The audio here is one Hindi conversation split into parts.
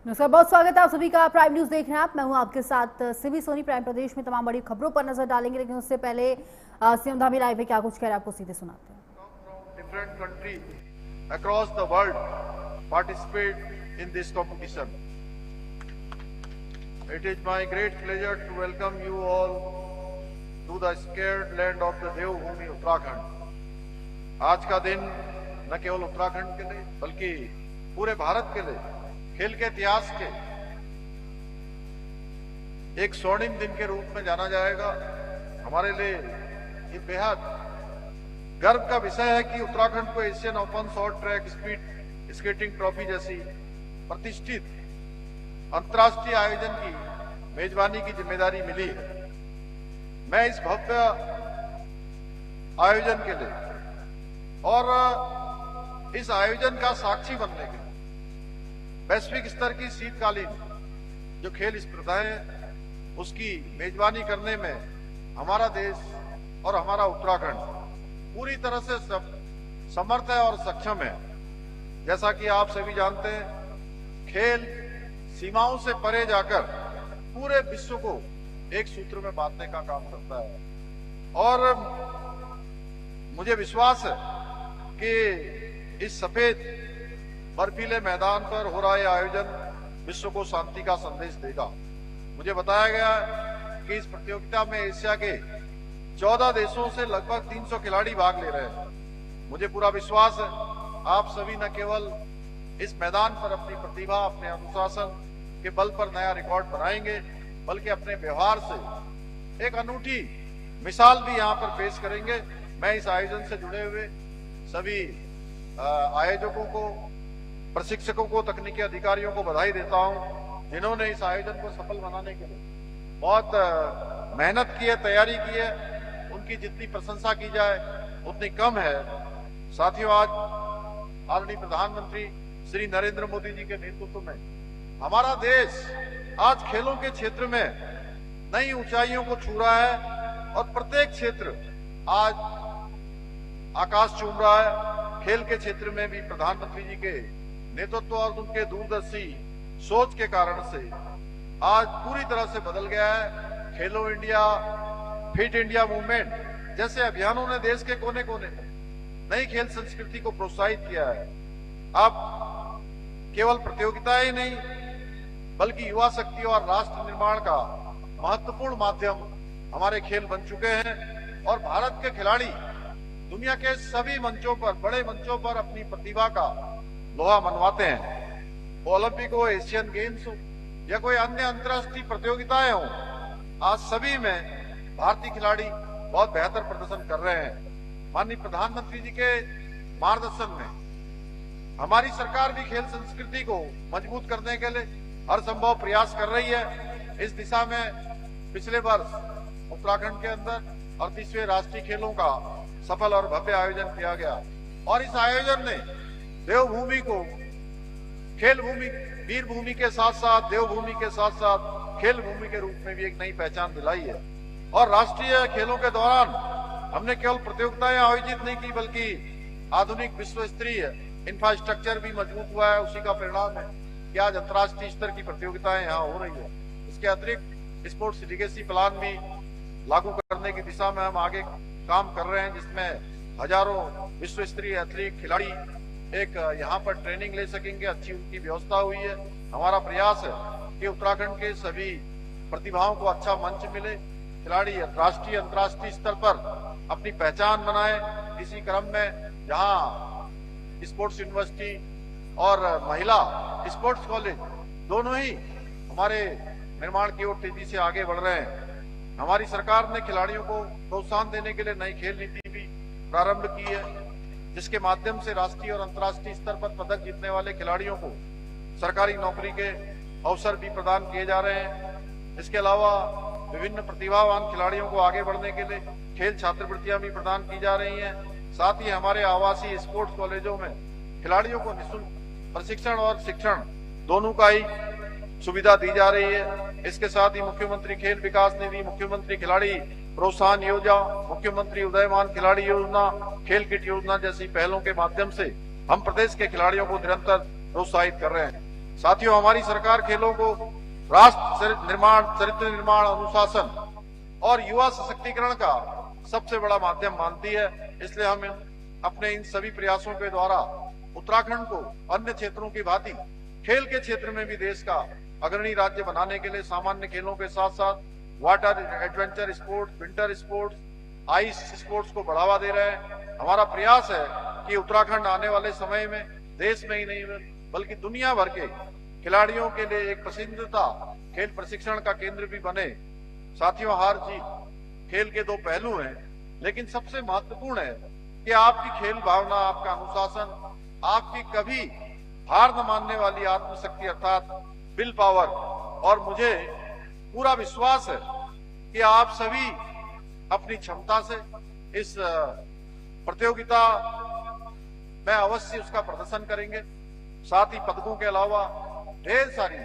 नमस्कार, बहुत स्वागत है आप सभी का। प्राइम न्यूज देख रहे हैं आप। मैं हूं आपके साथ सिवी सोनी। प्राइम प्रदेश में तमाम बड़ी खबरों पर नजर डालेंगे, लेकिन उससे पहले सीएम धामी लाइव में क्या कुछ कह रहे हैं आपको सीधे सुनाते हैं। Different countries across the world participate in this competition. It is my great pleasure to welcome you all to the scared land of the देवभूमि उत्तराखंड। आज का दिन न केवल उत्तराखंड के लिए बल्कि पूरे भारत के लिए खेल के इतिहास के एक स्वर्णिम दिन के रूप में जाना जाएगा। हमारे लिए ये बेहद गर्व का विषय है कि उत्तराखंड को Asian open short track speed skating trophy जैसी प्रतिष्ठित अंतर्राष्ट्रीय आयोजन की मेजबानी की जिम्मेदारी मिली है। मैं इस भव्य आयोजन के लिए और इस आयोजन का साक्षी बनने के लिए वैश्विक स्तर की शीतकालीन जो खेल स्पर्धाएं उसकी मेजबानी करने में हमारा देश और हमारा उत्तराखंड पूरी तरह से समर्थ है और सक्षम है। जैसा कि आप सभी जानते हैं, खेल सीमाओं से परे जाकर पूरे विश्व को एक सूत्र में बांधने का काम करता है और मुझे विश्वास है कि इस सफेद बर्फीले मैदान पर हो रहा यह आयोजन विश्व को शांति का संदेश देगा। मुझे बताया गया कि इस प्रतियोगिता में एशिया के 14 देशों से लगभग 300 खिलाड़ी भाग ले रहे हैं। मुझे पूरा विश्वास है आप सभी न केवल इस मैदान पर अपनी प्रतिभा, अपने अनुशासन के बल पर नया रिकॉर्ड बनाएंगे, बल्कि अपने व्यवहार से एक अनूठी मिसाल भी यहाँ पर पेश करेंगे। मैं इस आयोजन से जुड़े हुए सभी आयोजकों को, प्रशिक्षकों को, तकनीकी अधिकारियों को बधाई देता हूं, जिन्होंने इस आयोजन को सफल बनाने के लिए बहुत मेहनत की है, तैयारी की है। उनकी जितनी प्रशंसा की जाए उतनी कम है। साथियों, आज आदरणीय प्रधानमंत्री श्री नरेंद्र मोदी जी के नेतृत्व में हमारा देश आज खेलों के क्षेत्र में नई ऊंचाइयों को छू रहा है और प्रत्येक क्षेत्र आज आकाश चूम रहा है। खेल के क्षेत्र में भी प्रधानमंत्री जी के नेतृत्व और उनके दूरदर्शी सोच के कारण से आज पूरी तरह से बदल गया है। खेलो इंडिया, फिट इंडिया मूवमेंट जैसे अभियानों ने देश के कोने कोने में नई खेल संस्कृति को प्रोत्साहित किया है। अब केवल प्रतियोगिता ही नहीं बल्कि युवा शक्ति और राष्ट्र निर्माण का महत्वपूर्ण माध्यम हमारे खेल बन चुके हैं और भारत के खिलाड़ी दुनिया के सभी मंचों पर, बड़े मंचों पर अपनी प्रतिभा का लोहा मनवाते हैं। वो ओलंपिक हो, एशियन गेम्स हो या कोई अन्य अंतर्राष्ट्रीय प्रतियोगिताएं हो, आज सभी में भारतीय खिलाड़ी बहुत बेहतर प्रदर्शन कर रहे हैं। माननीय प्रधानमंत्री जी के मार्गदर्शन में हमारी सरकार भी खेल संस्कृति को मजबूत करने के लिए हर संभव प्रयास कर रही है। इस दिशा में पिछले वर्ष उत्तराखंड के अंदर 38वें राष्ट्रीय खेलों का सफल और भव्य आयोजन किया गया और इस आयोजन ने देवभूमि को खेल भूमि, वीर भूमि के साथ साथ देवभूमि के साथ साथ खेल भूमि के रूप में भी एक नई पहचान दिलाई है। और राष्ट्रीय खेलों के दौरान हमने केवल प्रतियोगिताएं आयोजित नहीं की बल्कि आधुनिक विश्व स्तरीय इंफ्रास्ट्रक्चर भी मजबूत हुआ है। उसी का परिणाम है कि आज अंतर्राष्ट्रीय स्तर की प्रतियोगिताएं यहाँ हो रही है। इसके अतिरिक्त स्पोर्ट्स लीगेसी प्लान भी लागू करने की दिशा में हम आगे काम कर रहे हैं, जिसमें हजारों विश्व स्तरीय एथलीट खिलाड़ी एक यहाँ पर ट्रेनिंग ले सकेंगे। अच्छी उनकी व्यवस्था हुई है। हमारा प्रयास है कि उत्तराखंड के सभी प्रतिभाओं को अच्छा मंच मिले, खिलाड़ी राष्ट्रीय अंतर्राष्ट्रीय स्तर पर अपनी पहचान बनाए। इसी क्रम में जहाँ स्पोर्ट्स यूनिवर्सिटी और महिला स्पोर्ट्स कॉलेज दोनों ही हमारे निर्माण की ओर तेजी से आगे बढ़ रहे हैं। हमारी सरकार ने खिलाड़ियों को प्रोत्साहन देने के लिए नई खेल नीति भी प्रारंभ की है, जिसके माध्यम से राष्ट्रीय और अंतर्राष्ट्रीय स्तर पर पदक जीतने वाले खिलाड़ियों को सरकारी नौकरी के अवसर भी प्रदान किए जा रहे हैं। इसके अलावा विभिन्न प्रतिभावान खिलाड़ियों को आगे बढ़ने के लिए खेल छात्रवृत्तियां भी प्रदान की जा रही हैं। साथ ही हमारे आवासीय स्पोर्ट्स कॉलेजों में खिलाड़ियों को निःशुल्क प्रशिक्षण और शिक्षण दोनों का ही सुविधा दी जा रही है। इसके साथ ही मुख्यमंत्री खेल विकास निधि, मुख्यमंत्री खिलाड़ी प्रोत्साहन योजना, मुख्यमंत्री उदयमान खिलाड़ी योजना, खेल किट योजना जैसी पहलों के माध्यम से हम प्रदेश के खिलाड़ियों को निरंतर प्रोत्साहित कर रहे हैं। साथियों, हमारी सरकार खेलों को राष्ट्र निर्माण, चरित्र निर्माण, अनुशासन और युवा सशक्तिकरण का सबसे बड़ा माध्यम मानती है। इसलिए हम अपने इन सभी प्रयासों के द्वारा उत्तराखंड को अन्य क्षेत्रों की भांति खेल के क्षेत्र में भी देश का अग्रणी राज्य बनाने के लिए सामान्य खेलों के साथ साथ water adventure sports, winter sports, ice sports को बढ़ावा दे रहे हैं। हमारा प्रयास है कि उत्तराखंड आने वाले समय में देश में ही नहीं बल्कि दुनिया भर के खिलाड़ियों के लिए एक पसंदीदा खेल प्रशिक्षण का केंद्र भी बने। साथियों, हार जीत खेल के दो पहलू हैं, लेकिन सबसे महत्वपूर्ण है कि आपकी खेल भावना, आपका अनुशासन, आपकी कभी हार न मानने वाली आत्मशक्ति अर्थात विल पावर। और मुझे पूरा विश्वास है कि आप सभी अपनी क्षमता से इस प्रतियोगिता में अवश्य उसका प्रदर्शन करेंगे। साथ ही पदकों के अलावा ढेर सारी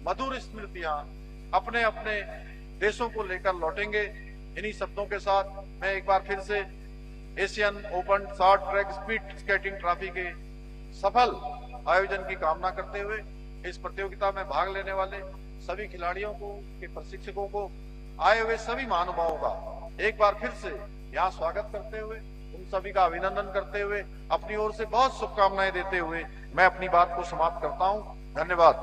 मधुर स्मृतियां अपने अपने देशों को लेकर लौटेंगे। इन्हीं शब्दों के साथ मैं एक बार फिर से Asian open short track speed skating trophy के सफल आयोजन की कामना करते हुए इस प्रतियोगिता में भाग लेने वाले सभी खिलाड़ियों को, के प्रशिक्षकों को, आए हुए सभी महानुभावों का एक बार फिर से यहाँ स्वागत करते हुए, उन सभी का अभिनंदन करते हुए, अपनी ओर से बहुत शुभकामनाएं देते हुए मैं अपनी बात को समाप्त करता हूँ। धन्यवाद।